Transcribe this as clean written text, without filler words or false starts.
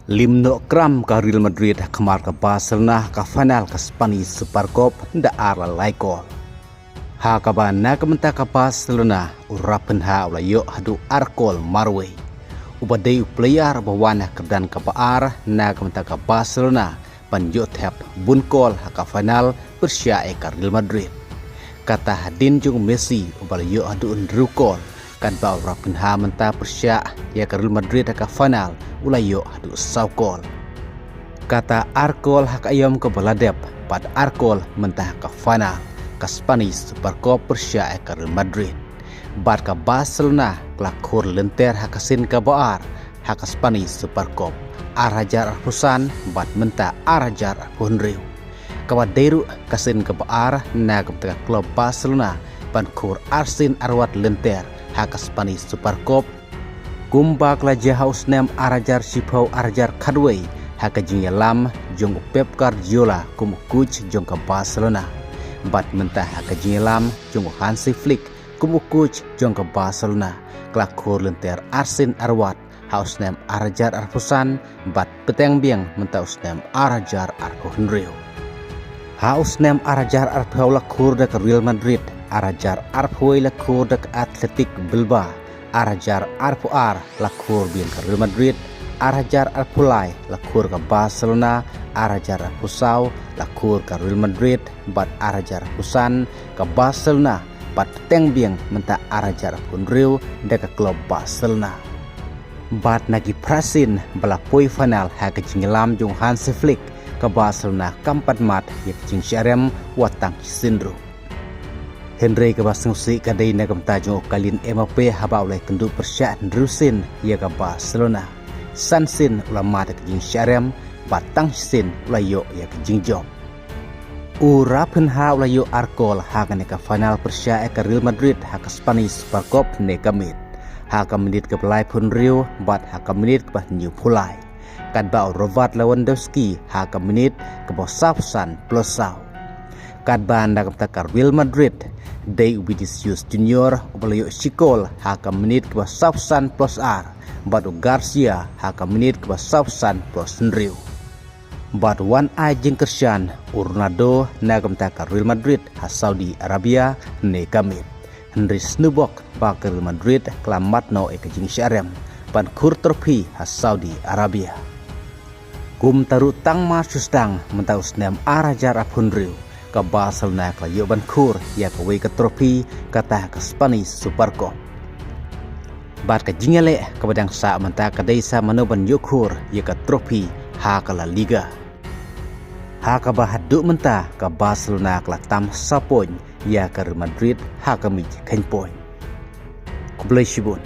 Limno kram ka Real Madrid kemar ke Barcelona ka final ke Spanish Super Cup da ara laiko. Ha ka ba na kamenta ka Barcelona urapen ha ula yo hadu arkol marwe. Ubadai player bawana kedan ka baar na kamenta ka Barcelona panjo tap bunkol ha ka final Persia ka Real Madrid. Kata hadin jung Messi ubal yo hadu undrukol kan ba urapen ha menta Persia ya ka Real Madrid ka final ulayo hadu saukol. Kata arkol hak ayam ke baladep pad arkol mentah ke final ke Spanish Super Cup Persia ke Real Madrid. Bad ke Barcelona kelakur lenter hak sin ke baar hak Spanish Super Cup arajar arpusan bad mentah arajar arpunriu. Kawat deru kasin ke baar na ke klub Barcelona pankur arsin arwat lenter hak Spanish Super Cup Gumbak laja haus nem arajar sipau arajar kadway haka jingya lam jong Pep Guardiola kum coach jong ke Barcelona. Bat mentah haka jingya lam jong Hansi Flick kum coach jong ke Barcelona. Kelakur lenter arsin arwat haus nem arajar arpusan bat peteng biang mentah haus nem arajar arpuhnriu. Haus nem arajar arpau lakur dak Real Madrid arajar arpui lakur dak Athletic Bilbao. Arajar arpuar lakur bin ke Real Madrid, arajar arpulai lakur ke Barcelona, arajar arpusau lakur ke Real Madrid, bat arajar arpusan ke Barcelona, bat teng biang menta arajar arpunriu deka klub Barcelona. Bat nagi prasin belapui final hak jinglam jung Hansi Flick ke Barcelona kampat mat yak jing syarem watang sindru. Henry ke basungsi kadai nagam tajung kalin MAP haba oleh kendu Persia Rusin ia ke Barcelona. Sansin ulama ke jing syarem batang sin ulayo ia ke jing job. Urapen ha ulayo arkol ha ke final Persia ke Real Madrid ha ke Spanish Super Cup negamit. Ha ke menit ke pelai pun Rio bat ha ke menit ke new pulai. Kad ba Robert Lewandowski ha ke menit ke bosapsan plusau. Kad banda ke Real Madrid Day Vinicius Junior ubalayo Sikol haka menit ke Sapsan plus R Badu Garcia haka menit ke Sapsan plus Nriu Bad Wan Ajeng Kersian Ronaldo nagam taka Real Madrid ha Saudi Arabia ne kamit Henry Snubok bak Real Madrid kelamat no ekajing syarem pan kur trofi ha Saudi Arabia kum taru tang ma sustang mentaus nem arajar apunriu ke Barcelona ke Yoban Kur ya ke ke trofi kata ke Spanish Super Cup. Bat ke jingale ke badang sa menta ke desa manoban Yokur ya ke trofi ha ke La Liga. Ha ke bahadu menta ke Barcelona ke tam sapon ya ke Real Madrid ha ke mij kain poin. Kublai shibun.